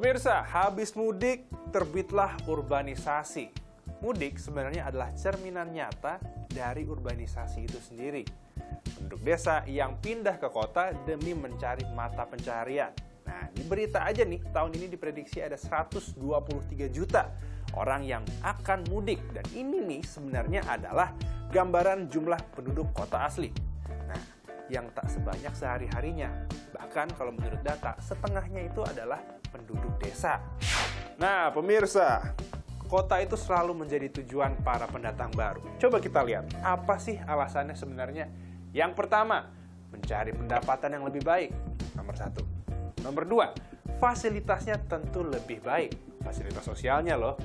Pemirsa, habis mudik, terbitlah urbanisasi. Mudik sebenarnya adalah cerminan nyata dari urbanisasi itu sendiri. Penduduk desa yang pindah ke kota demi mencari mata pencaharian. Nah, di berita aja nih, tahun ini diprediksi ada 123 juta orang yang akan mudik. Dan ini nih sebenarnya adalah gambaran jumlah penduduk kota asli. Nah, yang tak sebanyak sehari-harinya. Bahkan kalau menurut data, setengahnya itu adalah penduduk desa. Nah, pemirsa, kota itu selalu menjadi tujuan para pendatang baru. Coba kita lihat, apa sih alasannya sebenarnya? Yang pertama, mencari pendapatan yang lebih baik. Nomor satu. Nomor dua, fasilitasnya tentu lebih baik. Fasilitas sosialnya loh.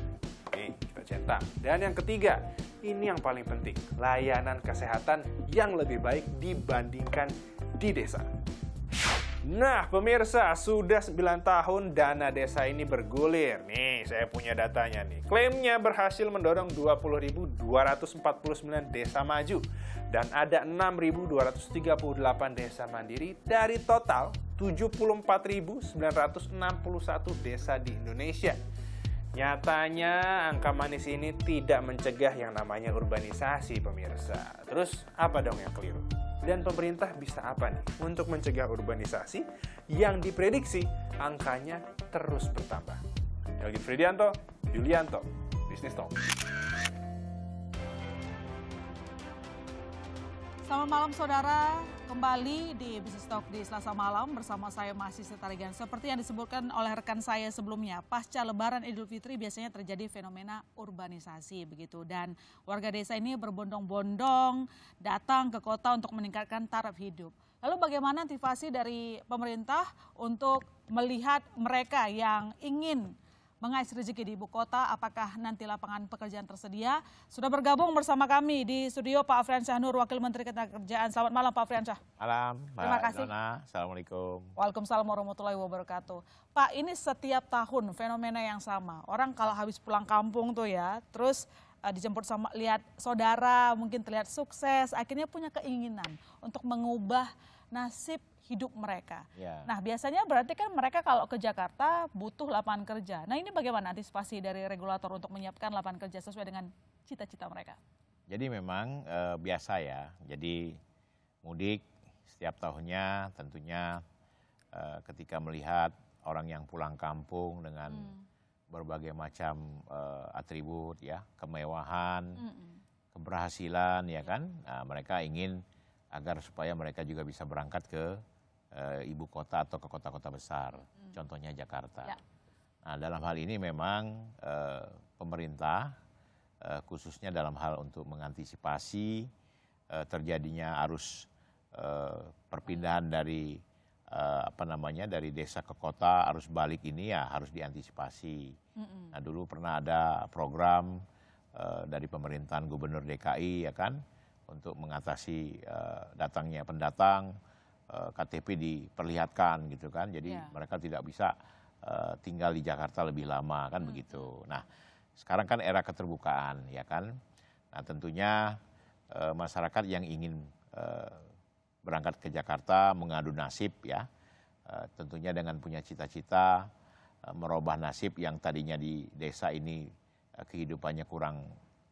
Nih, kita cetak. Dan yang ketiga, ini yang paling penting, layanan kesehatan yang lebih baik dibandingkan di desa. Nah, pemirsa, sudah 9 tahun dana desa ini bergulir. Nih, saya punya datanya nih. Klaimnya berhasil mendorong 20.249 desa maju. Dan ada 6.238 desa mandiri dari total 74.961 desa di Indonesia. Nyatanya, angka manis ini tidak mencegah yang namanya urbanisasi, pemirsa. Terus, apa dong yang keliru? Dan pemerintah bisa apa nih untuk mencegah urbanisasi yang diprediksi angkanya terus bertambah? Elgin Fridianto, Yulianto, Business Talk. Selamat malam saudara, kembali di Business Talk di Selasa malam bersama saya Mahasiswa Tarigan. Seperti yang disebutkan oleh rekan saya sebelumnya, pasca Lebaran Idul Fitri biasanya terjadi fenomena urbanisasi begitu. Dan warga desa ini berbondong-bondong datang ke kota untuk meningkatkan taraf hidup. Lalu bagaimana antisipasi dari pemerintah untuk melihat mereka yang ingin mengais rezeki di ibu kota, apakah nanti lapangan pekerjaan tersedia? Sudah bergabung bersama kami di studio Pak Afriansyah Nur, Wakil Menteri Ketenagakerjaan. Selamat malam Pak Afriansyah. Malam, Terima kasih. Dona. Assalamualaikum. Waalaikumsalam warahmatullahi wabarakatuh. Pak, ini setiap tahun fenomena yang sama. Orang kalau habis pulang kampung tuh ya, terus dijemput sama lihat saudara, mungkin terlihat sukses, akhirnya punya keinginan untuk mengubah nasib hidup mereka. Ya. Nah, biasanya berarti kan mereka kalau ke Jakarta butuh lapangan kerja. Nah, ini bagaimana antisipasi dari regulator untuk menyiapkan lapangan kerja sesuai dengan cita-cita mereka? Jadi memang biasa ya. Jadi mudik setiap tahunnya tentunya ketika melihat orang yang pulang kampung dengan berbagai macam atribut ya, kemewahan, keberhasilan ya kan. Nah, mereka ingin agar supaya mereka juga bisa berangkat ke ibu kota atau ke kota-kota besar, contohnya Jakarta. Ya. Nah, dalam hal ini memang pemerintah khususnya dalam hal untuk mengantisipasi terjadinya arus perpindahan dari dari desa ke kota, arus balik ini ya harus diantisipasi. Nah, dulu pernah ada program dari pemerintahan Gubernur DKI ya kan untuk mengatasi datangnya pendatang. KTP diperlihatkan gitu kan, jadi mereka tidak bisa tinggal di Jakarta lebih lama kan begitu. Nah, sekarang kan era keterbukaan ya kan. Nah, tentunya masyarakat yang ingin berangkat ke Jakarta mengadu nasib ya, tentunya dengan punya cita-cita merubah nasib yang tadinya di desa ini kehidupannya kurang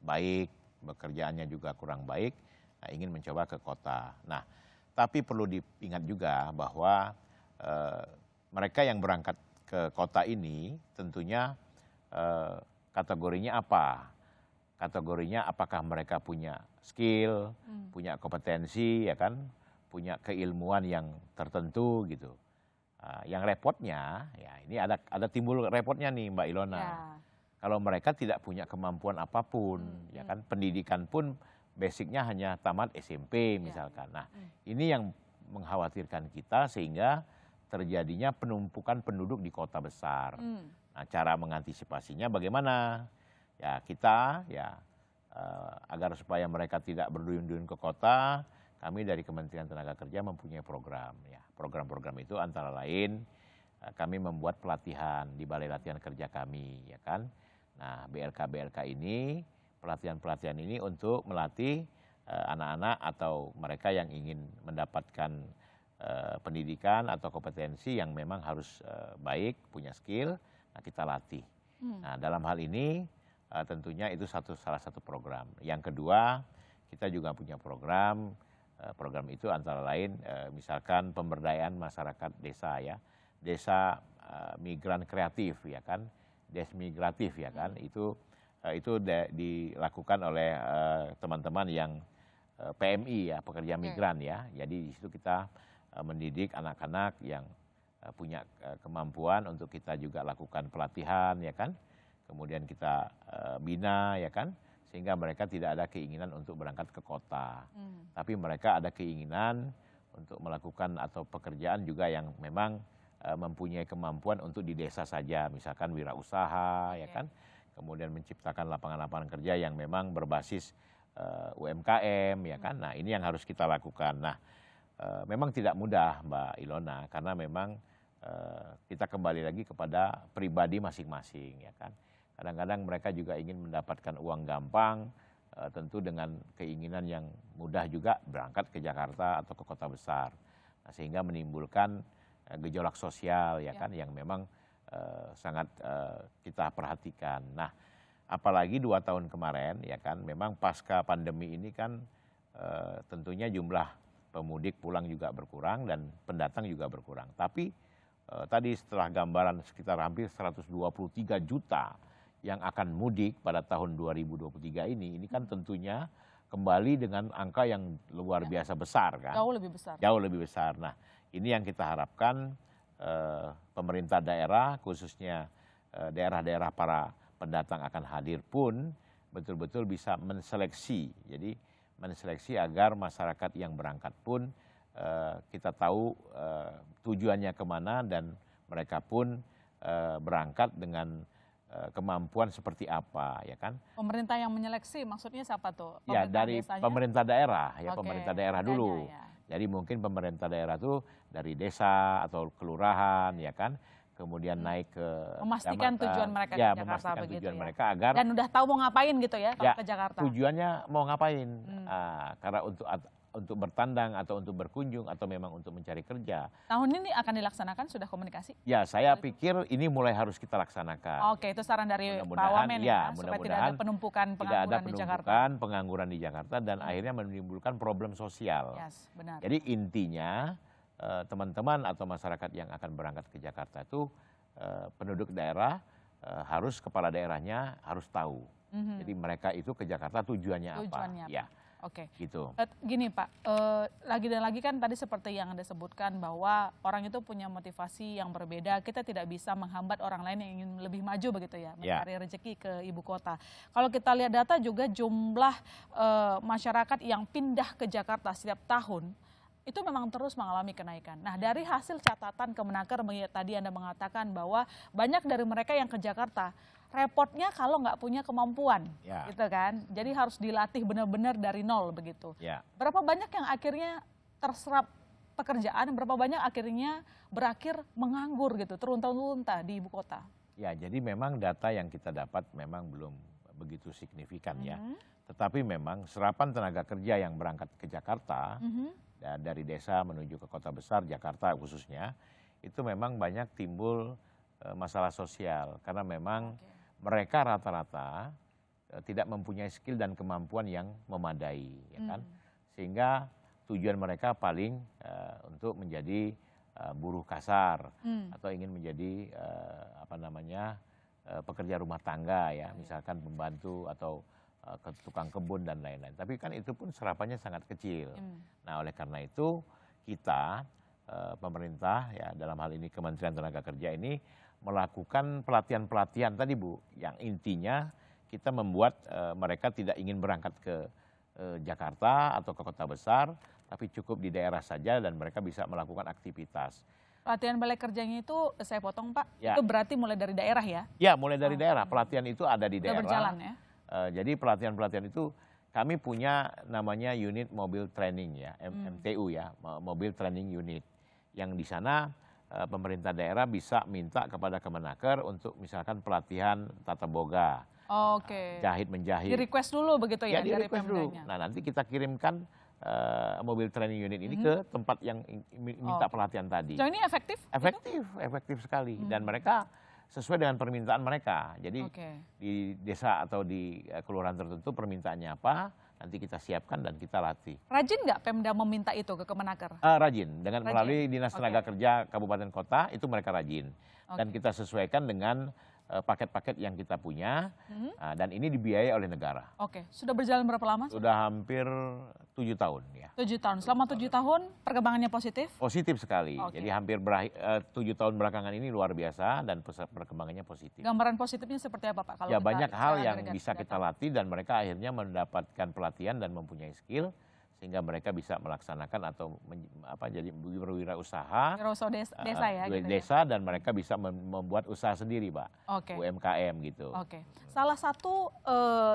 baik, pekerjaannya juga kurang baik, nah, ingin mencoba ke kota. Nah, tapi perlu diingat juga bahwa mereka yang berangkat ke kota ini tentunya kategorinya apa? Kategorinya apakah mereka punya skill, punya kompetensi, ya kan, punya keilmuan yang tertentu gitu. Yang repotnya, ya ini ada timbul repotnya nih Mbak Ilona. Ya. Kalau mereka tidak punya kemampuan apapun, ya kan, pendidikan pun basicnya hanya tamat SMP misalkan. Nah, ini yang mengkhawatirkan kita sehingga terjadinya penumpukan penduduk di kota besar. Nah, cara mengantisipasinya bagaimana? Ya kita ya agar supaya mereka tidak berduyun-duyun ke kota, kami dari Kementerian Tenaga Kerja mempunyai program. Ya, program-program itu antara lain kami membuat pelatihan di Balai Latihan Kerja kami, ya kan. Nah, BLK ini pelatihan-pelatihan ini untuk melatih anak-anak atau mereka yang ingin mendapatkan pendidikan atau kompetensi yang memang harus baik, punya skill, kita latih. Nah, dalam hal ini tentunya itu salah satu program. Yang kedua, kita juga punya program. Program itu antara lain misalkan pemberdayaan masyarakat desa ya, desa migran kreatif ya kan, desmigratif ya kan, itu dilakukan oleh teman-teman yang PMI ya, pekerja migran ya. Jadi di situ kita mendidik anak-anak yang punya kemampuan untuk kita juga lakukan pelatihan ya kan, kemudian kita bina ya kan, sehingga mereka tidak ada keinginan untuk berangkat ke kota, tapi mereka ada keinginan untuk melakukan atau pekerjaan juga yang memang mempunyai kemampuan untuk di desa saja, misalkan wirausaha ya kan, kemudian menciptakan lapangan-lapangan kerja yang memang berbasis UMKM ya kan. Nah, ini yang harus kita lakukan. Nah, memang tidak mudah Mbak Ilona, karena memang kita kembali lagi kepada pribadi masing-masing ya kan. Kadang-kadang mereka juga ingin mendapatkan uang gampang, tentu dengan keinginan yang mudah juga berangkat ke Jakarta atau ke kota besar. Nah, sehingga menimbulkan gejolak sosial ya kan, yang memang sangat kita perhatikan. Nah, apalagi 2 tahun kemarin ya kan, memang pasca pandemi ini kan tentunya jumlah pemudik pulang juga berkurang dan pendatang juga berkurang. Tapi tadi setelah gambaran sekitar hampir 123 juta yang akan mudik pada tahun 2023 ini kan tentunya kembali dengan angka yang luar biasa besar kan. Jauh lebih besar. Jauh lebih besar. Nah, ini yang kita harapkan pemerintah daerah, khususnya daerah-daerah para pendatang akan hadir pun betul-betul bisa menseleksi. Jadi menseleksi agar masyarakat yang berangkat pun kita tahu tujuannya kemana, dan mereka pun berangkat dengan kemampuan seperti apa ya kan. Pemerintah yang menyeleksi maksudnya siapa tuh? Ya, dari pemerintah daerah ya, Oke, pemerintah daerah dulu. ya. Jadi mungkin pemerintah daerah tuh dari desa atau kelurahan ya kan, kemudian naik ke memastikan kecamatan. tujuan mereka Ya, ke Jakarta memastikan begitu tujuan ya. mereka agar Dan udah tahu mau ngapain gitu ya kalau ya, ke Jakarta. tujuannya mau ngapain. Karena untuk bertandang atau untuk berkunjung atau memang untuk mencari kerja. Tahun ini akan dilaksanakan, sudah komunikasi? Ya, saya pikir ini mulai harus kita laksanakan. Oke, itu saran dari Pak Mudah-mudahan, Wamen ya, supaya tidak ada mudah-mudahan penumpukan tidak ada pengangguran di Jakarta. penumpukan pengangguran di Jakarta dan akhirnya menimbulkan problem sosial. Yes, benar. Jadi intinya teman-teman atau masyarakat yang akan berangkat ke Jakarta itu penduduk daerah harus, kepala daerahnya harus tahu. Jadi mereka itu ke Jakarta tujuannya apa? Ya. Oke. Gitu. Gini Pak, lagi dan lagi kan tadi seperti yang Anda sebutkan bahwa orang itu punya motivasi yang berbeda. Kita tidak bisa menghambat orang lain yang ingin lebih maju begitu ya, mencari rezeki ke ibu kota. Kalau kita lihat data juga jumlah masyarakat yang pindah ke Jakarta setiap tahun itu memang terus mengalami kenaikan. Nah, dari hasil catatan Kemenaker tadi Anda mengatakan bahwa banyak dari mereka yang ke Jakarta repotnya kalau nggak punya kemampuan, gitu kan. Jadi harus dilatih benar-benar dari nol begitu. Berapa banyak yang akhirnya terserap pekerjaan, berapa banyak akhirnya berakhir menganggur gitu, terunta-unta di ibu kota? Ya, jadi memang data yang kita dapat memang belum begitu signifikan ya. Tetapi memang serapan tenaga kerja yang berangkat ke Jakarta, dari desa menuju ke kota besar, Jakarta khususnya, itu memang banyak timbul masalah sosial. Karena memang mereka rata-rata tidak mempunyai skill dan kemampuan yang memadai, ya kan? Sehingga tujuan mereka paling untuk menjadi buruh kasar atau ingin menjadi pekerja rumah tangga ya, misalkan pembantu atau tukang kebun dan lain-lain. Tapi kan itu pun serapannya sangat kecil. Nah, oleh karena itu kita pemerintah ya, dalam hal ini Kementerian Tenaga Kerja ini melakukan pelatihan-pelatihan tadi Bu, yang intinya kita membuat mereka tidak ingin berangkat ke Jakarta atau ke kota besar, tapi cukup di daerah saja dan mereka bisa melakukan aktivitas. Pelatihan balai kerjanya itu, saya potong Pak, itu berarti mulai dari daerah ya? Ya, mulai dari daerah. Pelatihan itu ada di daerah. Sudah berjalan ya? Jadi pelatihan-pelatihan itu kami punya namanya unit mobil training ya, MTU ya, mobil training unit, yang di sana pemerintah daerah bisa minta kepada Kemenaker untuk misalkan pelatihan tata boga, jahit menjahit. Di request dulu begitu ya, di dari request dulu. Pemdanya. Nah, nanti kita kirimkan mobil training unit ini ke tempat yang minta pelatihan tadi. So, ini efektif? Efektif sekali. Dan mereka sesuai dengan permintaan mereka. Jadi Oke. di desa atau di kelurahan tertentu permintaannya apa, nanti kita siapkan dan kita latih. Rajin nggak Pemda meminta itu ke Kemenaker? Rajin, dengan Rajin? melalui Dinas Oke. Tenaga Kerja Kabupaten Kota itu mereka rajin. Dan Oke. kita sesuaikan dengan paket-paket yang kita punya, dan ini dibiayai oleh negara. Oke, sudah berjalan berapa lama? Sudah hampir 7 tahun ya. 7 tahun. Selama 7 tahun perkembangannya positif? Positif sekali. Oke. Jadi hampir 7 tahun belakangan ini luar biasa dan perkembangannya positif. Gambaran positifnya seperti apa Pak? Kalau Ya kita banyak hal yang agregat bisa kita data? latih dan mereka akhirnya mendapatkan pelatihan dan mempunyai skill sehingga mereka bisa melaksanakan atau jadi berwirausaha Wiroso desa ya? di Gitu ya? desa dan mereka bisa membuat usaha sendiri, Pak. Oke. UMKM gitu. Oke. Salah satu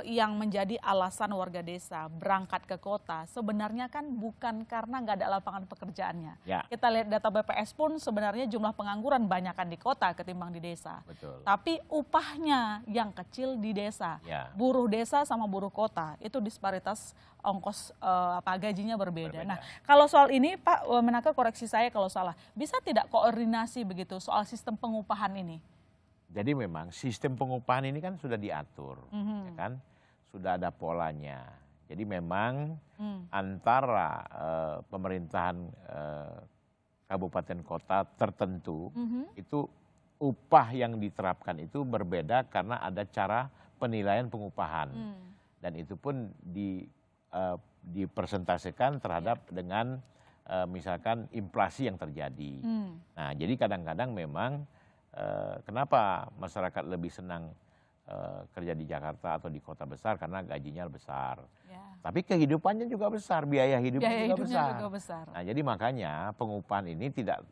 yang menjadi alasan warga desa berangkat ke kota sebenarnya kan bukan karena nggak ada lapangan pekerjaannya. Ya, Kita lihat data BPS pun sebenarnya jumlah pengangguran banyakkan di kota ketimbang di desa. betul. Tapi upahnya yang kecil di desa. Ya, Buruh desa sama buruh kota itu disparitas ongkos gajinya berbeda. Berbeda. Nah, kalau soal ini Pak Menaker koreksi saya kalau salah, bisa tidak koordinasi begitu soal sistem pengupahan ini? jadi memang sistem pengupahan ini kan sudah diatur, Mhm. ya kan? Sudah ada polanya. Jadi memang Hmm. antara pemerintahan kabupaten kota tertentu Mhm. itu upah yang diterapkan itu berbeda karena ada cara penilaian pengupahan. Hmm. Dan itu pun dipresentasikan terhadap dengan misalkan inflasi yang terjadi. Hmm. Nah, jadi kadang-kadang memang kenapa masyarakat lebih senang kerja di Jakarta atau di kota besar karena gajinya besar. Ya. Tapi kehidupannya juga besar, biaya hidupnya Biaya juga hidupnya besar. juga besar. Nah, jadi makanya pengupahan ini tidak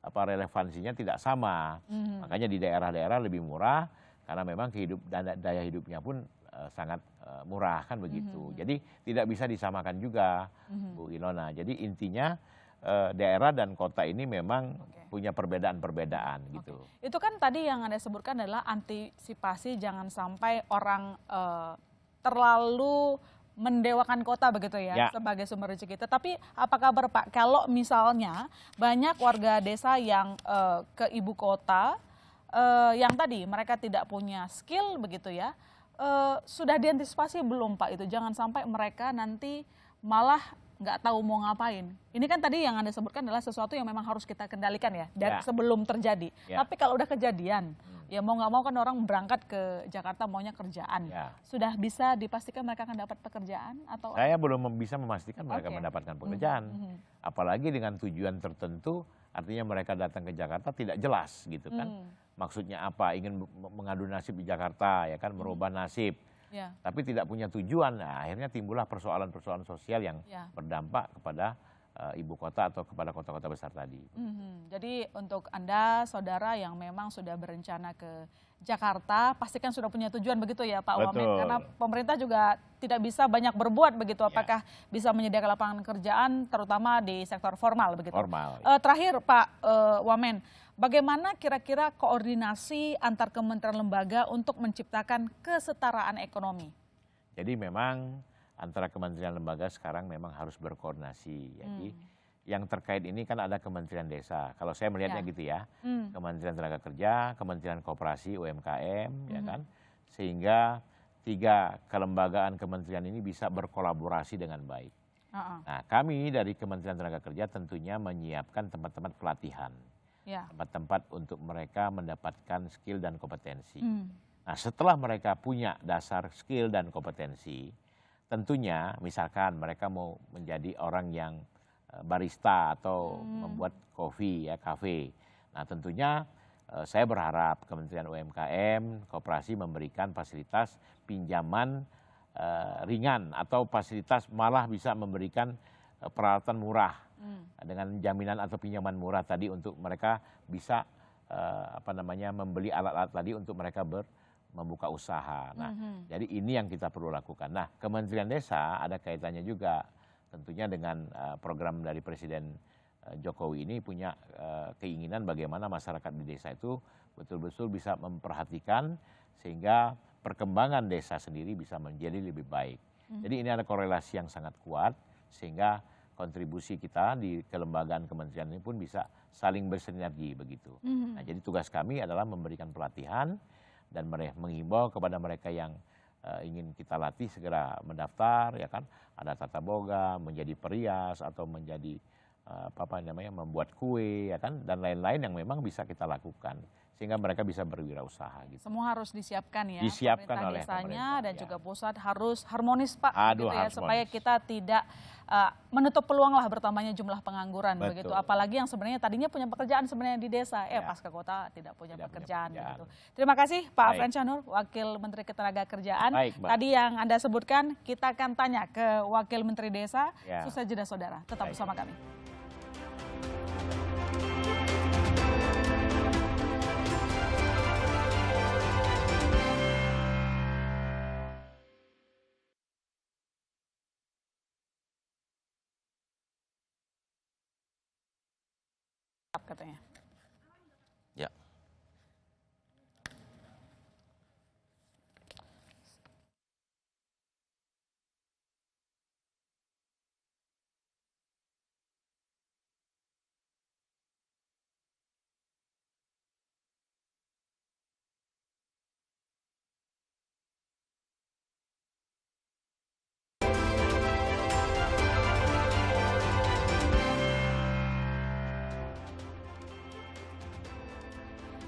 relevansinya tidak sama. Mhm. Makanya di daerah-daerah lebih murah karena memang daya hidupnya pun sangat murah kan begitu. Jadi tidak bisa disamakan juga, Bu Ilona. Jadi intinya daerah dan kota ini memang punya perbedaan-perbedaan gitu. Itu kan tadi yang Anda sebutkan adalah antisipasi jangan sampai orang terlalu mendewakan kota begitu ya, Ya. sebagai sumber rezeki. Tetapi apa kabar Pak kalau misalnya banyak warga desa yang ke ibu kota yang tadi mereka tidak punya skill begitu ya, sudah diantisipasi belum Pak itu? Jangan sampai mereka nanti malah nggak tahu mau ngapain. Ini kan tadi yang Anda sebutkan adalah sesuatu yang memang harus kita kendalikan ya, dari Ya. sebelum terjadi. Ya. Tapi kalau udah kejadian, ya mau nggak mau kan orang berangkat ke Jakarta maunya kerjaan. Ya. Sudah bisa dipastikan mereka akan dapat pekerjaan atau? Saya belum bisa memastikan mereka Oke. mendapatkan pekerjaan. Mhm. Apalagi dengan tujuan tertentu, artinya mereka datang ke Jakarta tidak jelas gitu kan. Maksudnya apa? Ingin mengadu nasib di Jakarta ya kan, merubah nasib. Ya. Tapi tidak punya tujuan, nah, akhirnya timbullah persoalan-persoalan sosial yang Ya. berdampak kepada ibu kota atau kepada kota-kota besar tadi. Jadi untuk Anda saudara yang memang sudah berencana ke Jakarta, pastikan sudah punya tujuan begitu ya Pak Wamen. Betul. Karena pemerintah juga tidak bisa banyak berbuat begitu. Apakah bisa menyediakan lapangan kerjaan terutama di sektor formal begitu. Formal. Terakhir Pak Wamen, bagaimana kira-kira koordinasi antar kementerian lembaga untuk menciptakan kesetaraan ekonomi? Jadi memang antara kementerian lembaga sekarang memang harus berkoordinasi. Jadi yang terkait ini kan ada Kementerian Desa. Kalau saya melihatnya Ya. gitu ya, Kementerian Tenaga Kerja, Kementerian Koperasi UMKM, ya kan, sehingga 3 kelembagaan kementerian ini bisa berkolaborasi dengan baik. Nah, kami dari Kementerian Tenaga Kerja tentunya menyiapkan tempat-tempat pelatihan, Ya. tempat-tempat untuk mereka mendapatkan skill dan kompetensi. Nah, setelah mereka punya dasar skill dan kompetensi, tentunya misalkan mereka mau menjadi orang yang barista atau membuat kopi ya, kafe. Nah, tentunya saya berharap Kementerian UMKM, Koperasi memberikan fasilitas pinjaman ringan atau fasilitas malah bisa memberikan peralatan murah dengan jaminan atau pinjaman murah tadi untuk mereka bisa membeli alat-alat tadi untuk mereka membuka usaha. Nah, jadi ini yang kita perlu lakukan. Nah, Kementerian Desa ada kaitannya juga tentunya dengan program dari Presiden Jokowi ini punya keinginan bagaimana masyarakat di desa itu betul-betul bisa memperhatikan sehingga perkembangan desa sendiri bisa menjadi lebih baik. Jadi ini ada korelasi yang sangat kuat sehingga kontribusi kita di kelembagaan kementerian ini pun bisa saling bersinergi begitu. Nah, jadi tugas kami adalah memberikan pelatihan dan menghimbau kepada mereka yang ingin kita latih segera mendaftar, ya kan, ada tata boga, menjadi perias atau menjadi membuat kue, ya kan, dan lain-lain yang memang bisa kita lakukan sehingga mereka bisa berwirausaha gitu. Semua harus disiapkan ya. Disiapkan pemerintah oleh desanya pemerintah, dan ya. juga pusat harus harmonis Pak, Aduh, gitu ya, harmonis. supaya kita tidak menutup peluang lah bertambahnya jumlah pengangguran. Betul. Begitu. Apalagi yang sebenarnya tadinya punya pekerjaan sebenarnya di desa, Ya. pas ke kota tidak punya pekerjaan. pekerjaan. Begitu. Terima kasih Pak Baik. Afran Syah-Nur, Wakil Menteri Ketenagakerjaan. Baik, Mbak. Tadi yang Anda sebutkan, kita akan tanya ke Wakil Menteri Desa. Ya. Susah jeda saudara, tetap Baik. bersama kami. Katanya. Ya.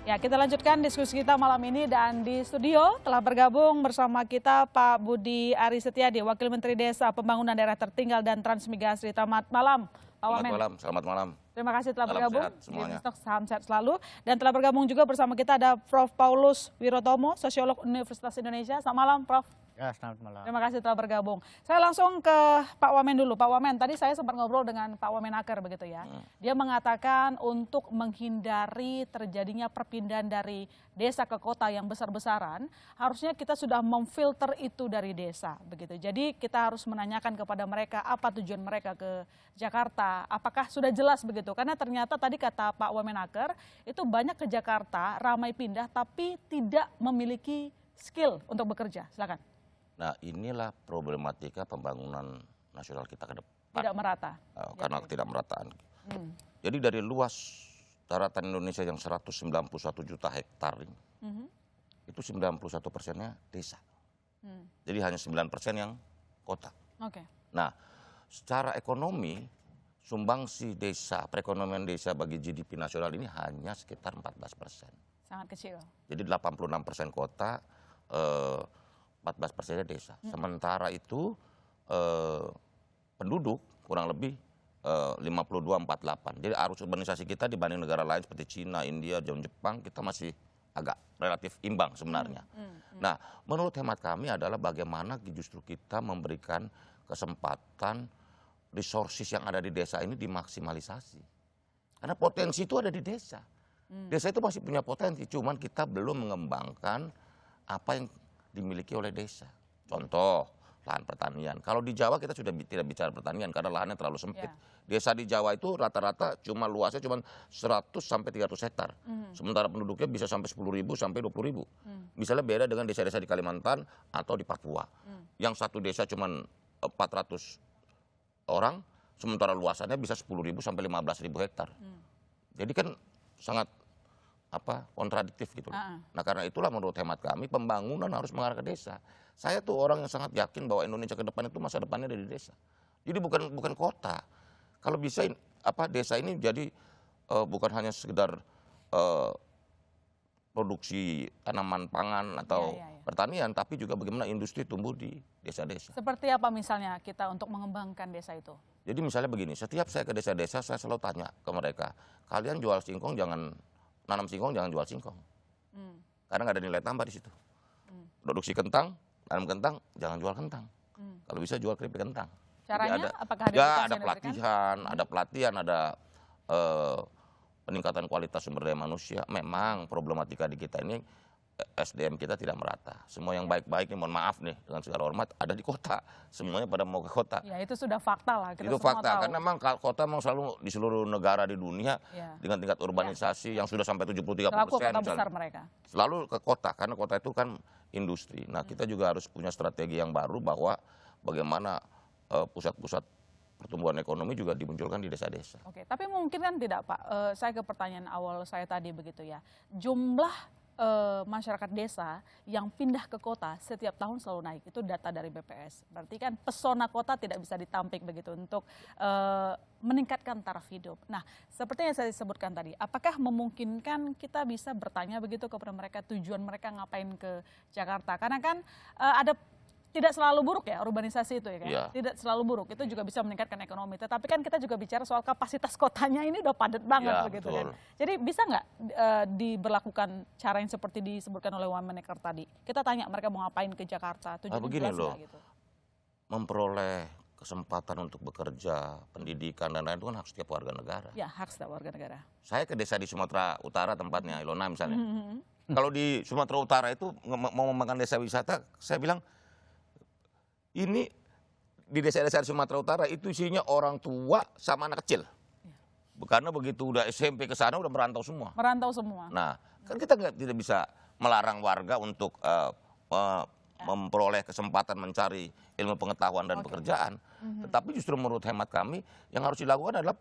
Ya, kita lanjutkan diskusi kita malam ini dan di studio telah bergabung bersama kita Pak Budi Ari Setiadi, Wakil Menteri Desa, Pembangunan Daerah Tertinggal dan Transmigrasi. Selamat malam, Pak Wamen. Selamat malam. Terima kasih telah Salam bergabung. sehat semuanya. Salam sehat selalu. Dan telah bergabung juga bersama kita ada Prof. Paulus Wirotomo, Sosiolog Universitas Indonesia. Selamat malam, Prof. Ya, selamat malam. Terima kasih telah bergabung. Saya langsung ke Pak Wamen dulu. Pak Wamen, tadi saya sempat ngobrol dengan Pak Wamenaker begitu ya. Dia mengatakan untuk menghindari terjadinya perpindahan dari desa ke kota yang besar-besaran, harusnya kita sudah memfilter itu dari desa begitu. Jadi kita harus menanyakan kepada mereka apa tujuan mereka ke Jakarta, apakah sudah jelas begitu. Karena ternyata tadi kata Pak Wamenaker, itu banyak ke Jakarta, ramai pindah tapi tidak memiliki skill untuk bekerja. Silakan. Nah, inilah problematika pembangunan nasional kita ke depan. Tidak merata. Karena ketidakmerataan. Jadi dari luas daratan Indonesia yang 191 juta hektar ini, itu 91%-nya desa. Jadi hanya 9% yang kota. Oke. Nah, secara ekonomi, sumbangsi desa, perekonomian desa bagi GDP nasional ini hanya sekitar 14%. Sangat kecil. Jadi 86% kota, 14%-nya desa. Sementara itu penduduk kurang lebih 52-48. Jadi arus urbanisasi kita dibanding negara lain seperti Cina, India, Jepang, kita masih agak relatif imbang sebenarnya. Nah, menurut hemat kami adalah bagaimana justru kita memberikan kesempatan resources yang ada di desa ini dimaksimalisasi. Karena potensi itu ada di desa. Desa itu masih punya potensi, cuman kita belum mengembangkan apa yang dimiliki oleh desa. Contoh, lahan pertanian. Kalau di Jawa kita sudah tidak bicara pertanian karena lahannya terlalu sempit. Desa di Jawa itu rata-rata cuma luasnya cuma 100 sampai 300 hektar. Sementara penduduknya bisa sampai 10.000 sampai 20.000. Misalnya beda dengan desa-desa di Kalimantan atau di Papua. Yang satu desa cuma 400 orang, sementara luasannya bisa 10.000 sampai 15.000 hektar. Jadi kan sangat kontradiktif gitu. Nah, karena itulah menurut hemat kami pembangunan harus mengarah ke desa. Saya tuh orang yang sangat yakin bahwa Indonesia ke depan itu masa depannya ada di desa. Jadi bukan kota. Kalau bisa desa ini jadi bukan hanya sekedar produksi tanaman pangan atau pertanian, tapi juga bagaimana industri tumbuh di desa-desa. Seperti apa misalnya kita untuk mengembangkan desa itu? Jadi misalnya begini, setiap saya ke desa-desa saya selalu tanya ke mereka, kalian jual singkong nanam singkong jangan jual singkong. Karena nggak ada nilai tambah di situ. Produksi kentang, nanam kentang, jangan jual kentang. Kalau bisa jual keripik kentang. Caranya apakah ada ada pelatihan, ada peningkatan kualitas sumber daya manusia. Memang problematika di kita ini SDM kita tidak merata. Semua yang baik-baik ini, mohon maaf nih dengan segala hormat, ada di kota. Semuanya pada mau ke kota. Ya itu sudah fakta lah. Kita itu semua fakta, tahu. karena memang kota memang selalu di seluruh negara di dunia dengan tingkat urbanisasi yang sudah sampai 73%. Selaku kota besar mereka. Selalu ke kota, karena kota itu kan industri. Nah, kita juga harus punya strategi yang baru bahwa bagaimana pusat-pusat pertumbuhan ekonomi juga dimunculkan di desa-desa. Oke, tapi mungkin kan tidak Pak, saya ke pertanyaan awal saya tadi begitu ya, jumlah masyarakat desa yang pindah ke kota setiap tahun selalu naik, itu data dari BPS. Berarti kan pesona kota tidak bisa ditampik begitu untuk meningkatkan taraf hidup. Nah, seperti yang saya sebutkan tadi, apakah memungkinkan kita bisa bertanya begitu kepada mereka tujuan mereka ngapain ke Jakarta? Karena kan ada tidak selalu buruk ya urbanisasi itu ya kan? Iya. Tidak selalu buruk, itu juga bisa meningkatkan ekonomi. Tetapi kan kita juga bicara soal kapasitas kotanya ini udah padat banget Iya, begitu betul. kan. Jadi bisa nggak diberlakukan cara yang seperti disebutkan oleh Wameneker tadi? Kita tanya mereka mau ngapain ke Jakarta, tujuannya begini jelas loh. nggak gitu? Memperoleh kesempatan untuk bekerja, pendidikan, dan lain-lain itu kan hak setiap warga negara. Ya, hak setiap warga negara. Saya ke desa di Sumatera Utara tempatnya, Ilona misalnya. Mhm. Kalau di Sumatera Utara itu mau mengembangkan desa wisata, saya bilang, ini di desa-desa di Sumatera Utara itu isinya orang tua sama anak kecil. Karena begitu udah SMP ke sana udah merantau semua. Merantau semua. Nah, kan kita tidak bisa melarang warga untuk memperoleh kesempatan mencari ilmu pengetahuan dan pekerjaan. Tetapi justru menurut hemat kami yang harus dilakukan adalah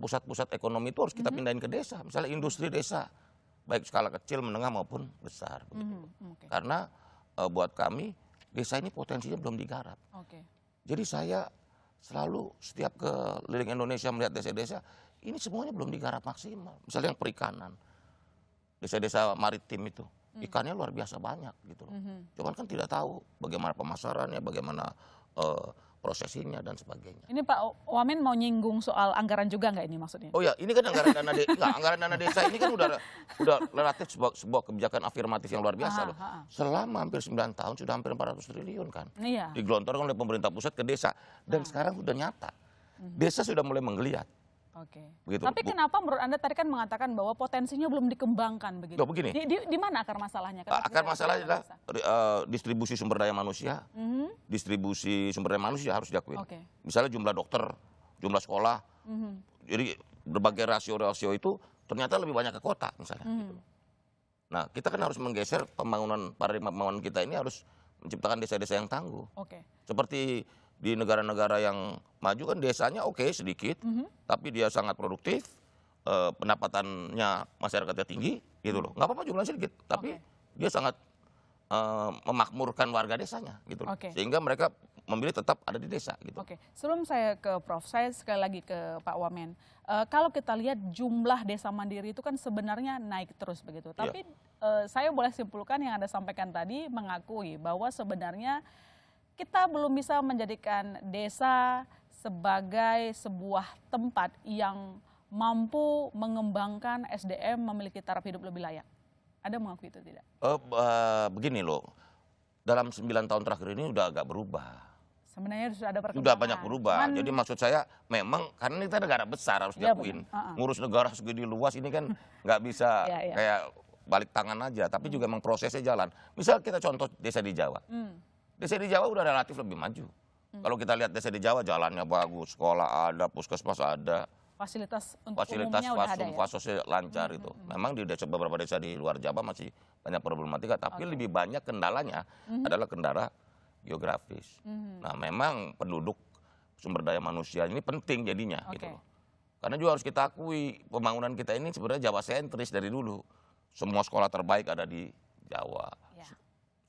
pusat-pusat ekonomi itu harus kita pindahin ke desa. Misalnya industri desa, baik skala kecil, menengah maupun besar. Begitu. Oke. Karena buat kami desa ini potensinya belum digarap. Oke. Jadi saya selalu setiap keliling Indonesia melihat desa-desa, ini semuanya belum digarap maksimal. Misalnya yang perikanan, desa-desa maritim itu, ikannya luar biasa banyak gitu loh. Cuman kan tidak tahu bagaimana pemasarannya, bagaimana prosesinya dan sebagainya. Ini Pak Wamen mau nyinggung soal anggaran juga nggak ini maksudnya? Oh ya, ini kan anggaran dana anggaran dana desa ini kan udah relatif sebuah kebijakan afirmatif yang luar biasa loh. Selama hampir 9 tahun sudah hampir 400 triliun kan. Iya. Digelontorkan oleh pemerintah pusat ke desa dan sekarang sudah nyata. Desa sudah mulai menggeliat. Oke. Begitu, Tapi Bu. kenapa menurut Anda tadi kan mengatakan bahwa potensinya belum dikembangkan begitu? Loh, begini. Di mana akar masalahnya? Kenapa Akar tidak masalahnya adalah desa? distribusi sumber daya manusia. Distribusi sumber daya manusia harus diakui. Oke. Misalnya jumlah dokter, jumlah sekolah. Jadi berbagai rasio-rasio itu ternyata lebih banyak ke kota misalnya. Gitu. Nah, kita kan harus menggeser paradigma pembangunan kita ini harus menciptakan desa-desa yang tangguh. Oke. Seperti di negara-negara yang maju kan desanya oke sedikit, tapi dia sangat produktif, pendapatannya masyarakatnya tinggi, gitu loh. Nggak apa-apa jumlahnya sedikit, tapi dia sangat memakmurkan warga desanya, gitu loh. Oke. Sehingga mereka memilih tetap ada di desa, gitu. Oke, sebelum saya ke Prof, saya sekali lagi ke Pak Wamen. Kalau kita lihat jumlah desa mandiri itu kan sebenarnya naik terus begitu. Tapi saya boleh simpulkan yang Anda sampaikan tadi mengakui bahwa sebenarnya kita belum bisa menjadikan desa sebagai sebuah tempat yang mampu mengembangkan SDM memiliki taraf hidup lebih layak. Anda mengakui itu tidak? Begini loh, dalam 9 tahun terakhir ini udah agak berubah. Sebenarnya sudah ada perkembangan. Sudah banyak berubah. Jadi maksud saya memang karena kita negara besar harus Iya, diakuin. benar. Ngurus negara segede luas ini kan nggak bisa Iya, iya. kayak balik tangan aja. Tapi juga memang prosesnya jalan. Misal kita contoh desa di Jawa. Desa di Jawa udah relatif lebih maju. Kalau kita lihat desa di Jawa jalannya bagus, sekolah ada, puskesmas ada. Fasilitas untuk Fasilitas umumnya udah ada ya? fasosnya lancar itu. Memang di beberapa desa di luar Jawa masih banyak problematika. Tapi lebih banyak kendalanya adalah kendala geografis. Nah memang penduduk sumber daya manusia ini penting jadinya. Oke. Gitu loh. Karena juga harus kita akui pembangunan kita ini sebenarnya Jawa sentris dari dulu. Semua sekolah terbaik ada di Jawa. Ya.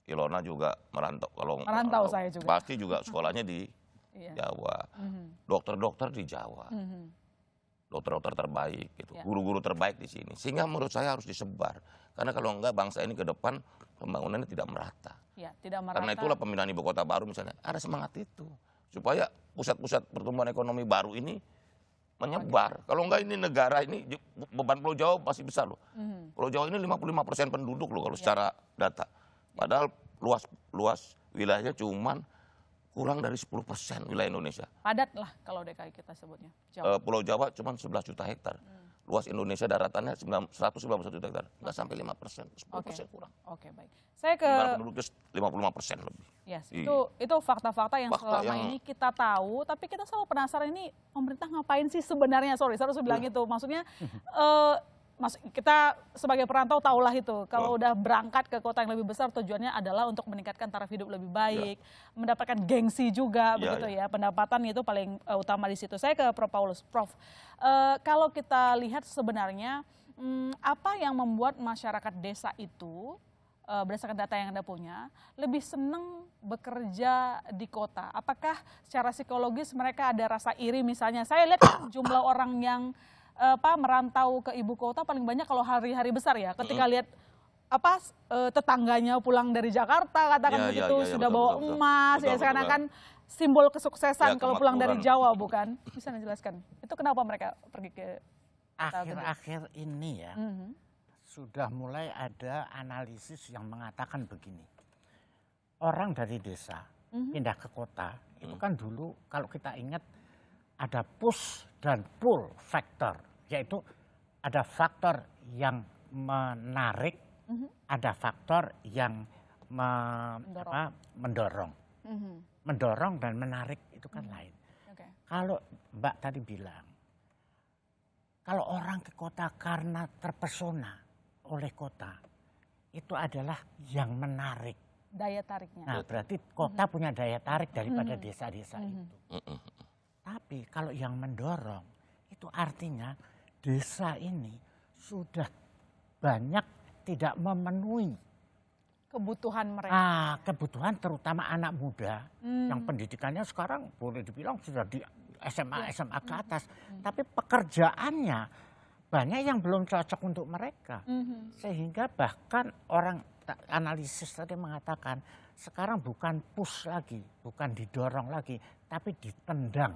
Ilona juga merantau. Kalau Merantau saya juga. Pasti juga sekolahnya di Iya. Jawa. Dokter-dokter di Jawa. Dokter-dokter terbaik gitu. Ya. Guru-guru terbaik di sini. Sehingga menurut saya harus disebar. Karena kalau enggak bangsa ini ke depan pembangunannya tidak merata. Ya, tidak merata. Karena itulah pemindahan ibu kota baru misalnya. Ada semangat itu. Supaya pusat-pusat pertumbuhan ekonomi baru ini menyebar. Kalau enggak ini negara ini beban Pulau Jawa pasti besar loh. Pulau Jawa ini 55% penduduk loh kalau secara data. Padahal luas wilayahnya cuman kurang dari 10% wilayah Indonesia. Padat lah kalau DKI kita sebutnya. Jawa. Pulau Jawa cuma 11 juta hektar. Luas Indonesia daratannya 191 juta hektar. Nggak sampai 5%, 10% kurang. Oke, baik. Saya ke Dimana penduduknya 55% lebih. yes, Iya. itu fakta-fakta yang Fakta selama yang- ini kita tahu, tapi kita selalu penasaran ini pemerintah ngapain sih sebenarnya? Sorry, saya harus bilang itu. Maksudnya kita sebagai perantau tahulah itu, kalau udah berangkat ke kota yang lebih besar tujuannya adalah untuk meningkatkan taraf hidup lebih baik, mendapatkan gengsi juga, begitu ya, pendapatan itu paling utama di situ. Saya ke Prof. Paulus. Prof, kalau kita lihat sebenarnya apa yang membuat masyarakat desa itu berdasarkan data yang Anda punya, lebih senang bekerja di kota? Apakah secara psikologis mereka ada rasa iri misalnya? Saya lihat jumlah orang yang merantau ke ibu kota paling banyak kalau hari-hari besar ya. Ketika lihat tetangganya pulang dari Jakarta, katakan begitu, sudah betul, bawa betul. emas, Betul, ya betul, seakan-akan simbol kesuksesan Ya, kalau pulang dari kemakmuran. Jawa, bukan? Bisa Anda jelaskan? Itu kenapa mereka pergi ke Akhir-akhir ini ya, Mhm. sudah mulai ada analisis yang mengatakan begini. Orang dari desa pindah ke kota, itu kan dulu kalau kita ingat ada push dan pull factor, yaitu ada faktor yang menarik, ada faktor yang mendorong. Mhm. Mendorong dan menarik itu kan lain. Oke. Kalau Mbak tadi bilang, kalau orang ke kota karena terpesona oleh kota, itu adalah yang menarik. Daya tariknya. Nah, berarti kota punya daya tarik daripada desa-desa itu. Tapi kalau yang mendorong, itu artinya desa ini sudah banyak tidak memenuhi Kebutuhan mereka. kebutuhan terutama anak muda yang pendidikannya sekarang boleh dibilang sudah di SMA ke atas. Tapi pekerjaannya banyak yang belum cocok untuk mereka. Sehingga bahkan orang analisis tadi mengatakan sekarang bukan push lagi, bukan didorong lagi, tapi ditendang.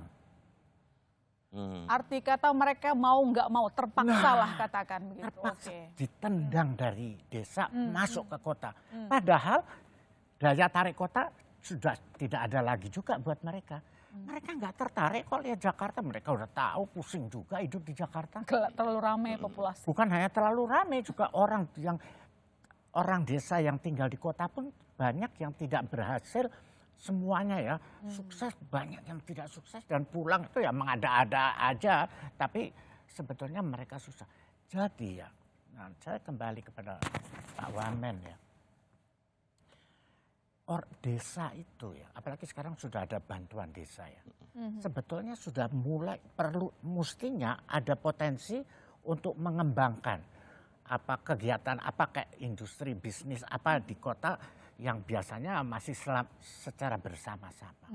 Arti kata mereka mau nggak mau, terpaksa lah katakan begitu. Terpaksa Oke. ditendang dari desa masuk ke kota. Padahal daya tarik kota sudah tidak ada lagi juga buat mereka. Mereka nggak tertarik kok lihat Jakarta. Mereka udah tahu pusing juga hidup di Jakarta. Terlalu ramai populasi. Bukan hanya terlalu ramai, juga orang desa yang tinggal di kota pun banyak yang tidak berhasil semuanya ya. Sukses, banyak yang tidak sukses dan pulang itu ya mengada-ada aja. Tapi sebetulnya mereka susah. Jadi ya, nah saya kembali kepada Pak Wamen ya. Desa itu ya, apalagi sekarang sudah ada bantuan desa ya. Sebetulnya sudah mulai mestinya ada potensi untuk mengembangkan kegiatan kayak industri bisnis di kota yang biasanya masih secara bersama-sama.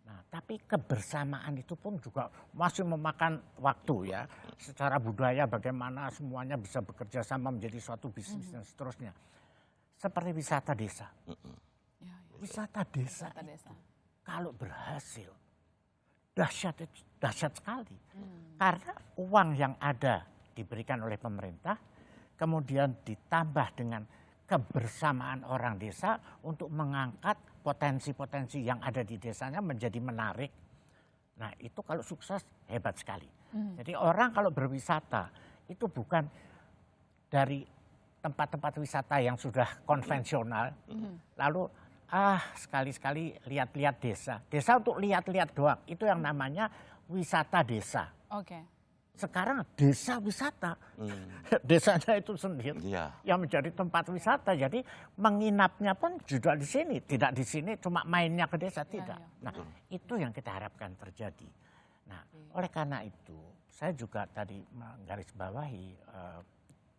Nah, tapi kebersamaan itu pun juga masih memakan waktu ya. Secara budaya bagaimana semuanya bisa bekerja sama menjadi suatu bisnis dan seterusnya. Seperti wisata desa. Wisata desa itu kalau berhasil dahsyat sekali. Karena uang yang ada diberikan oleh pemerintah, kemudian ditambah dengan kebersamaan orang desa untuk mengangkat potensi-potensi yang ada di desanya menjadi menarik. Nah, itu kalau sukses hebat sekali. Jadi orang kalau berwisata itu bukan dari tempat-tempat wisata yang sudah konvensional, lalu sekali-sekali lihat-lihat desa. Desa untuk lihat-lihat doang. Itu yang namanya wisata desa. Oke. Sekarang desa wisata. Desanya itu sendiri yang menjadi tempat wisata. Jadi menginapnya pun juga di sini. Tidak di sini cuma mainnya ke desa. Tidak. Nah, itu yang kita harapkan terjadi. Nah, oleh karena itu saya juga tadi menggarisbawahi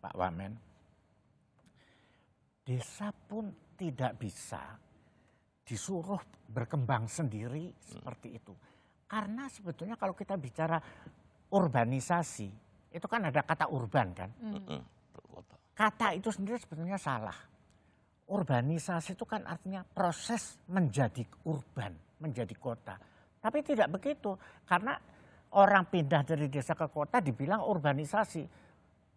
Pak Wamen. Desa pun tidak bisa disuruh berkembang sendiri seperti itu. Karena sebetulnya kalau kita bicara urbanisasi, itu kan ada kata urban kan. Kata itu sendiri sebetulnya salah. Urbanisasi itu kan artinya proses menjadi urban, menjadi kota. Tapi tidak begitu, karena orang pindah dari desa ke kota dibilang urbanisasi.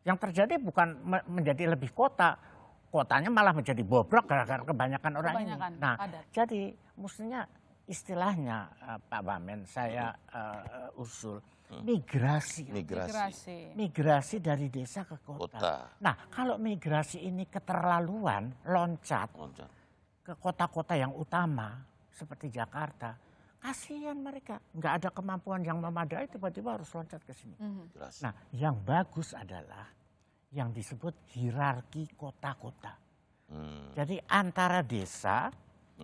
Yang terjadi bukan menjadi lebih kota, kotanya malah menjadi bobrok gara-gara kebanyakan orang ini. Nah, jadi mestinya istilahnya Pak Wamen saya usul migrasi dari desa ke kota. Nah, kalau migrasi ini keterlaluan, loncat ke kota-kota yang utama seperti Jakarta, kasihan mereka, nggak ada kemampuan yang memadai tiba-tiba harus loncat ke sini. Nah, yang bagus adalah yang disebut hierarki kota-kota. Jadi antara desa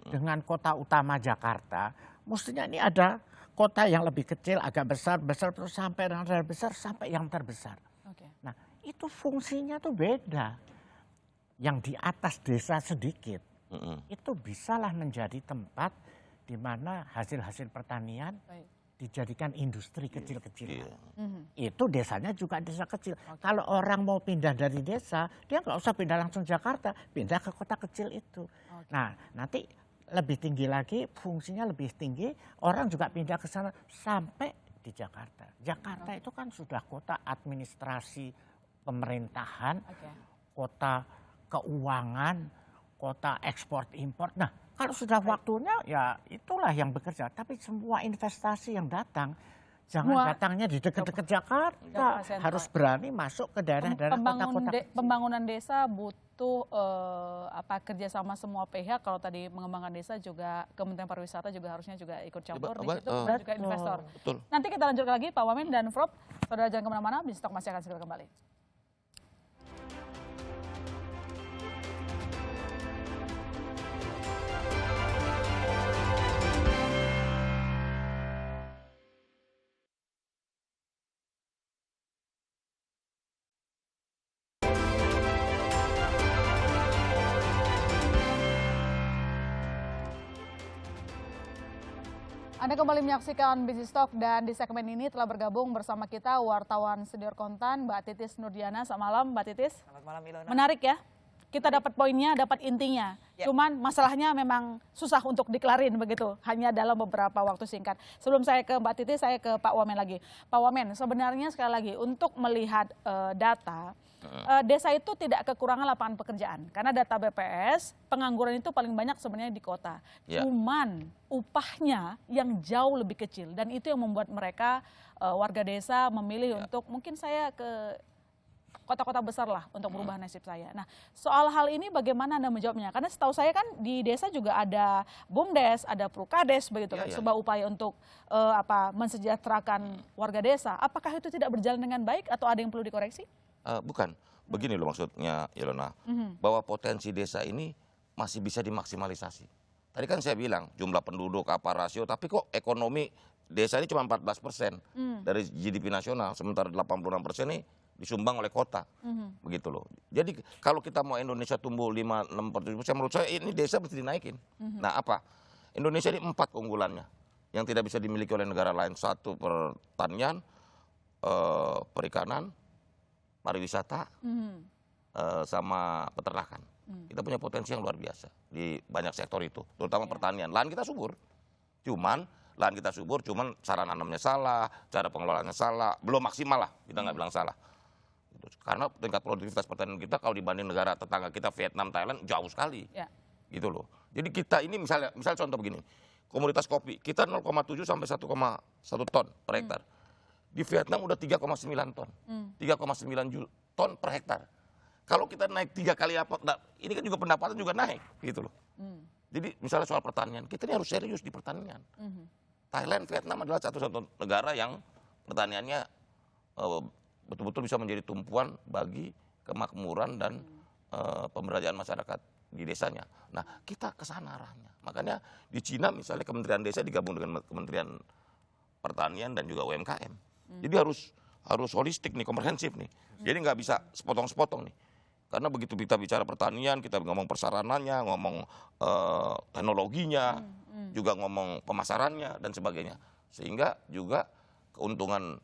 dengan kota utama Jakarta, mestinya ini ada kota yang lebih kecil, agak besar, terus sampai yang terbesar, sampai yang terbesar. Oke. Nah, itu fungsinya tuh beda. Yang di atas desa sedikit, itu bisalah menjadi tempat di mana hasil-hasil pertanian Baik. dijadikan industri kecil-kecilan. Mhm. Itu desanya juga desa kecil. Kalau orang mau pindah dari desa, dia nggak usah pindah langsung Jakarta, pindah ke kota kecil itu. Nah, nanti lebih tinggi lagi, fungsinya lebih tinggi, orang juga pindah ke sana sampai di Jakarta. Jakarta itu kan sudah kota administrasi pemerintahan, Oke. kota keuangan, kota ekspor impor. Nah, kalau sudah waktunya ya itulah yang bekerja. Tapi semua investasi yang datang, jangan Semua- datangnya di dekat-dekat Jakarta. Jakarta Sentral. Harus berani masuk ke daerah-daerah kota-kota kecil. Pembangunan desa butuh kerjasama semua pihak. Kalau tadi mengembangkan desa juga Kementerian Pariwisata juga harusnya juga ikut campur di situ, kemudian juga Betul. investor. Betul. Nanti kita lanjut lagi Pak Wamen dan Prof. Saudara jangan kemana-mana, Bisnis Talk masih akan segera kembali. Anda kembali menyaksikan Bisnis Talk dan di segmen ini telah bergabung bersama kita wartawan senior kontan Mbak Titis Nurdiana. Selamat malam Mbak Titis. Selamat malam Ilona. Menarik ya, kita dapat poinnya, dapat intinya. Ya. Cuman masalahnya memang susah untuk dikelarin begitu, hanya dalam beberapa waktu singkat. Sebelum saya ke Mbak Titis, saya ke Pak Wamen lagi. Pak Wamen, sebenarnya sekali lagi untuk melihat data, desa itu tidak kekurangan lapangan pekerjaan. Karena data BPS, pengangguran itu paling banyak sebenarnya di kota. Ya. Cuman upahnya yang jauh lebih kecil dan itu yang membuat mereka warga desa memilih untuk mungkin saya ke kota-kota besar lah untuk merubah nasib saya. Nah, soal hal ini bagaimana Anda menjawabnya? Karena setahu saya kan di desa juga ada BUMDes, ada Prukades begitu kan, sebuah upaya untuk mensejahterakan warga desa. Apakah itu tidak berjalan dengan baik atau ada yang perlu dikoreksi? Bukan, begini loh maksudnya Ilona, bahwa potensi desa ini masih bisa dimaksimalisasi. Tadi kan saya bilang jumlah penduduk apa rasio, tapi kok ekonomi desa ini cuma 14% dari GDP nasional, sementara 86% ini disumbang oleh kota, begitu loh. Jadi kalau kita mau Indonesia tumbuh 5-6%, menurut saya ini desa mesti dinaikin. Nah apa? Indonesia ini 4 keunggulannya yang tidak bisa dimiliki oleh negara lain. 1 pertanian, perikanan, pariwisata, sama peternakan. Kita punya potensi yang luar biasa di banyak sektor itu, terutama pertanian. Lahan kita subur, cuman cara nanamnya salah, cara pengelolaannya salah, belum maksimal lah, kita nggak bilang salah. Karena tingkat produktivitas pertanian kita kalau dibanding negara tetangga kita Vietnam, Thailand jauh sekali, gitu loh. Jadi kita ini misal contoh begini, komoditas kopi kita 0,7 sampai 1,1 ton per hektar. Di Vietnam udah 3,9 ton, 3,9 ton per hektar. Kalau kita naik 3 kali apa, ini kan juga pendapatan juga naik, gitu loh. Jadi misalnya soal pertanian, kita ini harus serius di pertanian. Thailand, Vietnam adalah satu-satu negara yang pertaniannya betul-betul bisa menjadi tumpuan bagi kemakmuran dan pemberdayaan masyarakat di desanya. Nah, kita ke sana arahnya. Makanya di Cina misalnya Kementerian Desa digabung dengan Kementerian Pertanian dan juga UMKM. Jadi harus holistik nih, komprehensif nih. Jadi nggak bisa sepotong-sepotong nih. Karena begitu kita bicara pertanian, kita ngomong persaranannya, ngomong teknologinya, juga ngomong pemasarannya dan sebagainya. Sehingga juga keuntungan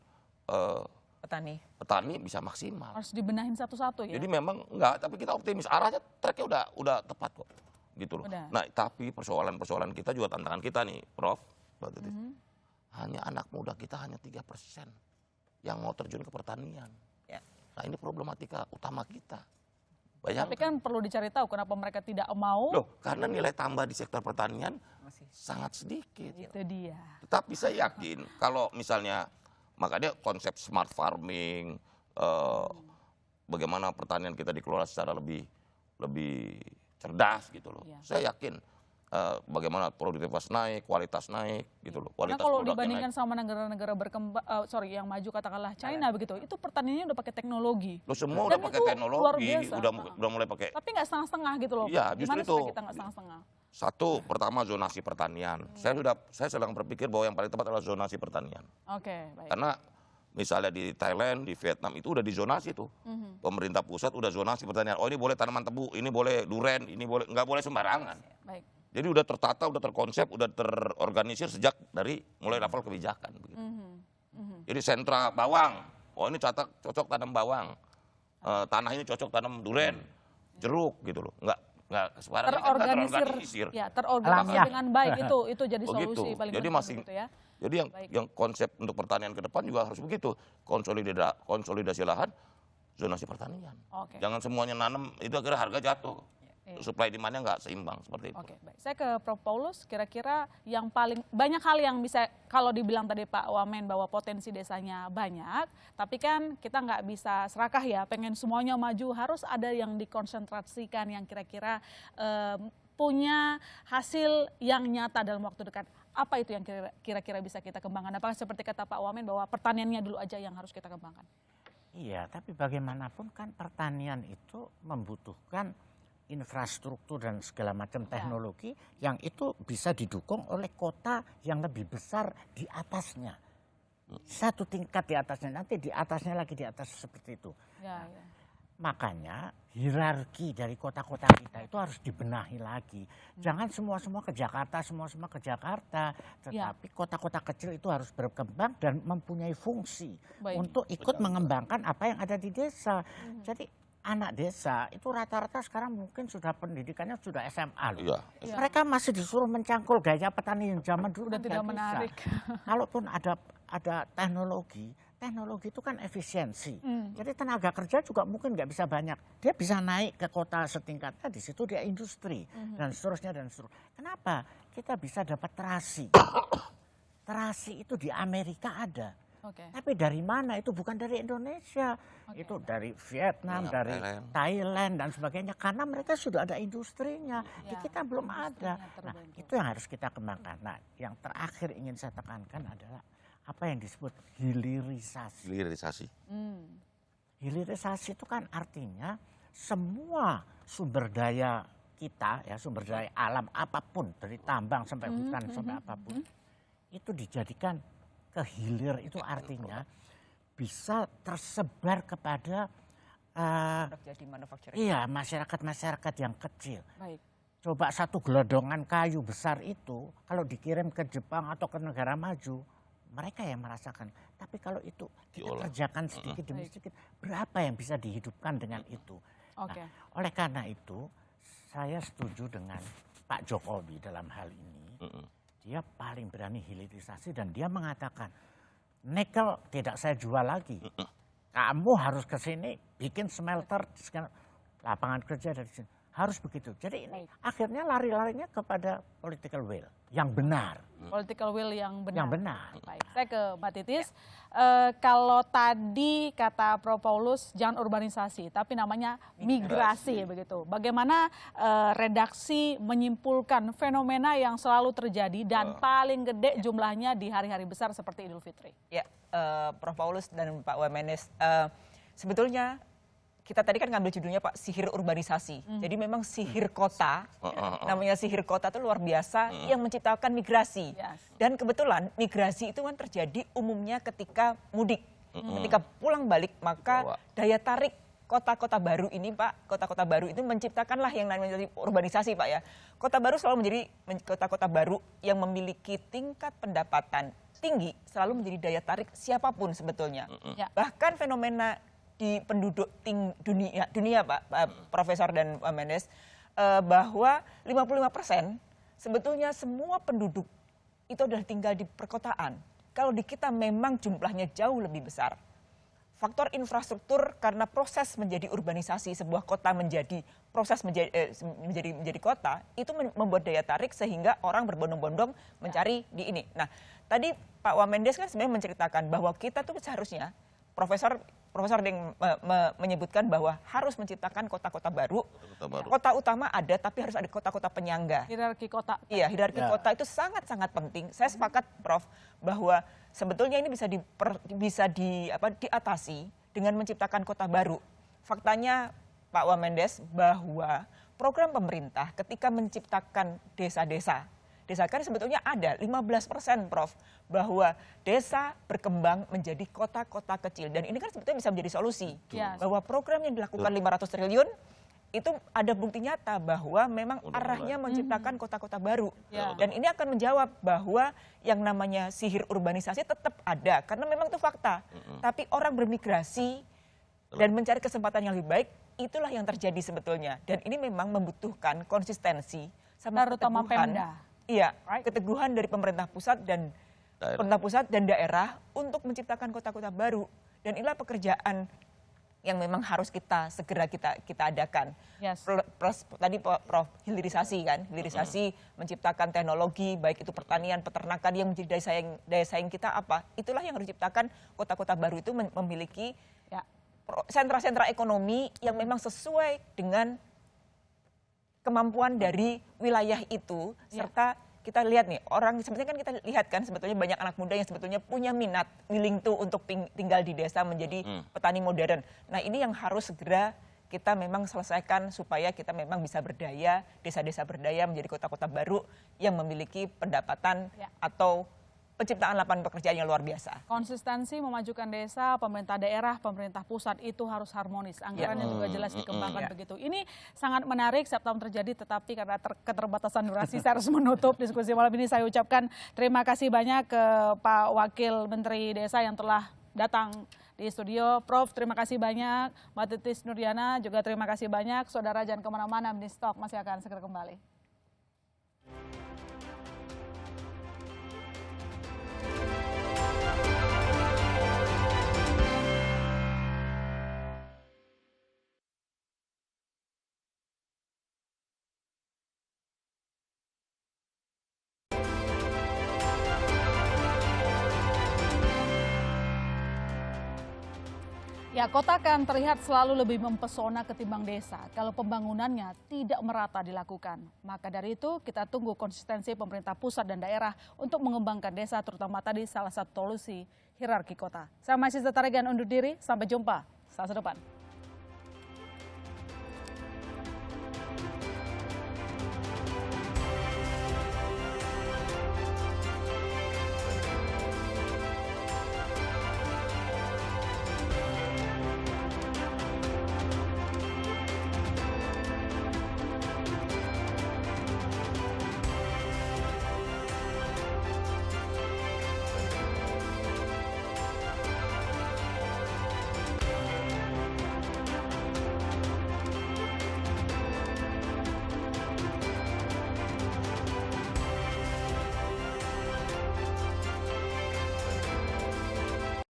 petani bisa maksimal. Harus dibenahin satu-satu ya. Jadi memang enggak, tapi kita optimis. Arahnya tracknya udah tepat kok. Gitu loh. Udah. Nah, tapi persoalan kita juga tantangan kita nih, Prof. Hanya anak muda kita hanya 3% yang mau terjun ke pertanian. Ya. Nah, ini problematika utama kita. Tapi Bayangkan. kan perlu dicari tahu kenapa mereka tidak mau. Loh, karena nilai tambah di sektor pertanian sangat sedikit. Itu dia. Tetapi saya yakin kalau misalnya, makanya konsep smart farming, bagaimana pertanian kita dikelola secara lebih cerdas gitu loh. Iya. Saya yakin bagaimana produktivitas naik, kualitas naik, gitu loh. Karena Kualitas kalau produknya dibandingkan naik. sama negara-negara berkembang, yang maju katakanlah China begitu, itu pertaniannya udah pakai teknologi. Lo semua Dan udah pakai itu luar teknologi, biasa. udah mulai pakai. Tapi nggak setengah-setengah gitu loh. Iya, Pak. justru Gimana itu. supaya kita nggak setengah-setengah? Satu, pertama zonasi pertanian. Saya sedang berpikir bahwa yang paling tepat adalah zonasi pertanian. Oke, baik. Karena misalnya di Thailand, di Vietnam itu udah dizonasi tuh. Pemerintah pusat udah zonasi pertanian. Oh, ini boleh tanaman tebu, ini boleh duren, ini boleh, nggak boleh sembarangan. Baik. Jadi udah tertata, udah terkonsep, udah terorganisir sejak dari mulai level kebijakan. Begitu. Jadi sentra bawang, oh ini cocok tanam bawang, tanah ini cocok tanam duren, jeruk gitu loh. Nggak sembarangan, kan Terorganisir, ya, terorganisir Alamiah. dengan baik itu jadi Begitu. solusi paling Jadi penting masih gitu ya. Jadi yang konsep untuk pertanian ke depan juga harus begitu. Konsolidasi lahan, zonasi pertanian. Oke. Jangan semuanya nanam, itu akhirnya harga jatuh. Supply demand-nya nggak seimbang seperti itu. Oke, baik. Saya ke Prof. Paulus, kira-kira yang paling banyak hal yang bisa, kalau dibilang tadi Pak Wamen bahwa potensi desanya banyak, tapi kan kita nggak bisa serakah ya, pengen semuanya maju, harus ada yang dikonsentrasikan yang kira-kira punya hasil yang nyata dalam waktu dekat. Apa itu yang kira-kira bisa kita kembangkan? Apakah seperti kata Pak Wamen bahwa pertaniannya dulu aja yang harus kita kembangkan? Iya, tapi bagaimanapun kan pertanian itu membutuhkan infrastruktur dan segala macam teknologi yang itu bisa didukung oleh kota yang lebih besar di atasnya. Satu tingkat di atasnya, nanti di atasnya lagi di atas seperti itu. Ya, ya. Makanya hierarki dari kota-kota kita itu harus dibenahi lagi. Jangan semua-semua ke Jakarta, semua-semua ke Jakarta. Tetapi kota-kota kecil itu harus berkembang dan mempunyai fungsi untuk ikut mengembangkan apa yang ada di desa. Jadi anak desa itu rata-rata sekarang mungkin sudah pendidikannya sudah SMA loh. Iya. Mereka masih disuruh mencangkul gaya petani yang zaman dulu Udah kan tidak nggak bisa. menarik. Kalaupun ada teknologi itu kan efisiensi. Jadi tenaga kerja juga mungkin nggak bisa banyak. Dia bisa naik ke kota setingkatnya, di situ dia industri dan seterusnya dan seterusnya. Kenapa? Kita bisa dapat terasi. Terasi itu di Amerika ada. Tapi dari mana? Itu bukan dari Indonesia. Itu dari Vietnam, dari Thailand dan sebagainya. Karena mereka sudah ada industrinya. Di kita belum ada. Nah, itu yang harus kita kembangkan. Nah, yang terakhir ingin saya tekankan adalah apa yang disebut hilirisasi. Hilirisasi. Hilirisasi itu kan artinya semua sumber daya kita, ya sumber daya alam apapun, dari tambang sampai hutan sampai apapun, itu dijadikan kehilir. Itu artinya bisa tersebar kepada masyarakat-masyarakat yang kecil. Baik. Coba satu gelodongan kayu besar itu kalau dikirim ke Jepang atau ke negara maju, mereka yang merasakan. Tapi kalau itu kita kerjakan sedikit demi sedikit, berapa yang bisa dihidupkan dengan itu? Nah, oleh karena itu, saya setuju dengan Pak Jokowi dalam hal ini. Dia paling berani hilirisasi dan dia mengatakan, nikel tidak saya jual lagi. Kamu harus ke sini bikin smelter, lapangan kerja dari sini. Harus begitu. Jadi ini akhirnya lari-larinya kepada political will yang benar. Political will yang benar. Yang benar. Baik, saya ke Mbak Titis. Kalau tadi kata Prof. Paulus jangan urbanisasi, tapi namanya migrasi begitu. Bagaimana redaksi menyimpulkan fenomena yang selalu terjadi dan paling gede jumlahnya di hari-hari besar seperti Idul Fitri? Ya, Prof. Paulus dan Pak Wamenes, sebetulnya kita tadi kan ngambil judulnya Pak sihir urbanisasi. Jadi memang sihir kota, namanya sihir kota itu luar biasa yang menciptakan migrasi. Dan kebetulan migrasi itu kan terjadi umumnya ketika mudik. Ketika pulang balik maka daya tarik kota-kota baru ini Pak, kota-kota baru itu menciptakanlah yang namanya urbanisasi Pak ya. Kota baru selalu menjadi kota-kota baru yang memiliki tingkat pendapatan tinggi selalu menjadi daya tarik siapapun sebetulnya. Bahkan fenomena di penduduk dunia Pak Profesor dan Pak Mendes, bahwa 55% sebetulnya semua penduduk itu adalah tinggal di perkotaan. Kalau di kita memang jumlahnya jauh lebih besar. Faktor infrastruktur karena proses menjadi urbanisasi sebuah kota menjadi kota itu membuat daya tarik sehingga orang berbondong-bondong mencari di ini. Nah, tadi Pak Wamendes kan sebenarnya menceritakan bahwa kita tuh seharusnya Profesor profesor ada yang menyebutkan bahwa harus menciptakan kota-kota baru. Kota baru. Kota utama ada, tapi harus ada kota-kota penyangga. Hierarki kota. Iya, hierarki kota itu sangat-sangat penting. Saya sepakat, Prof, bahwa sebetulnya ini bisa diatasi dengan menciptakan kota baru. Faktanya, Pak Wamendes, bahwa program pemerintah ketika menciptakan desa-desa, desa kan sebetulnya ada 15%, Prof, bahwa desa berkembang menjadi kota-kota kecil. Dan ini kan sebetulnya bisa menjadi solusi. Yes. Bahwa program yang dilakukan 500 triliun, itu ada bukti nyata bahwa memang arahnya menciptakan kota-kota baru. Ya. Dan ini akan menjawab bahwa yang namanya sihir urbanisasi tetap ada. Karena memang itu fakta. Tapi orang bermigrasi dan mencari kesempatan yang lebih baik, itulah yang terjadi sebetulnya. Dan ini memang membutuhkan konsistensi sama Terutama keteguhan. Pemda. Iya, keteguhan dari pemerintah pusat dan daerah untuk menciptakan kota-kota baru. Dan inilah pekerjaan yang memang harus segera kita adakan. Yes. Tadi Prof, hilirisasi kan, hilirisasi menciptakan teknologi, baik itu pertanian, peternakan yang menjadi daya saing kita apa, itulah yang harus diciptakan kota-kota baru itu memiliki sentra-sentra ekonomi yang memang sesuai dengan kemampuan dari wilayah itu, serta kita lihat nih, orang sebenarnya kan kita lihat kan sebetulnya banyak anak muda yang sebetulnya punya minat, willing to untuk tinggal di desa menjadi petani modern. Nah ini yang harus segera kita memang selesaikan supaya kita memang bisa berdaya, desa-desa berdaya menjadi kota-kota baru yang memiliki pendapatan atau penciptaan lapangan pekerjaan yang luar biasa. Konsistensi memajukan desa, pemerintah daerah, pemerintah pusat itu harus harmonis. Anggarannya juga jelas dikembangkan begitu. Ini sangat menarik, setiap tahun terjadi, tetapi karena keterbatasan durasi saya harus menutup diskusi malam ini. Saya ucapkan terima kasih banyak ke Pak Wakil Menteri Desa yang telah datang di studio. Prof, terima kasih banyak. Mbak Titis Nurdiana juga terima kasih banyak. Saudara jangan kemana-mana, Ministry Talk masih akan segera kembali. Ya, kota kan terlihat selalu lebih mempesona ketimbang desa kalau pembangunannya tidak merata dilakukan. Maka dari itu kita tunggu konsistensi pemerintah pusat dan daerah untuk mengembangkan desa, terutama tadi salah satu solusi hierarki kota. Saya masih Zeta Regan undur diri, sampai jumpa Selasa depan.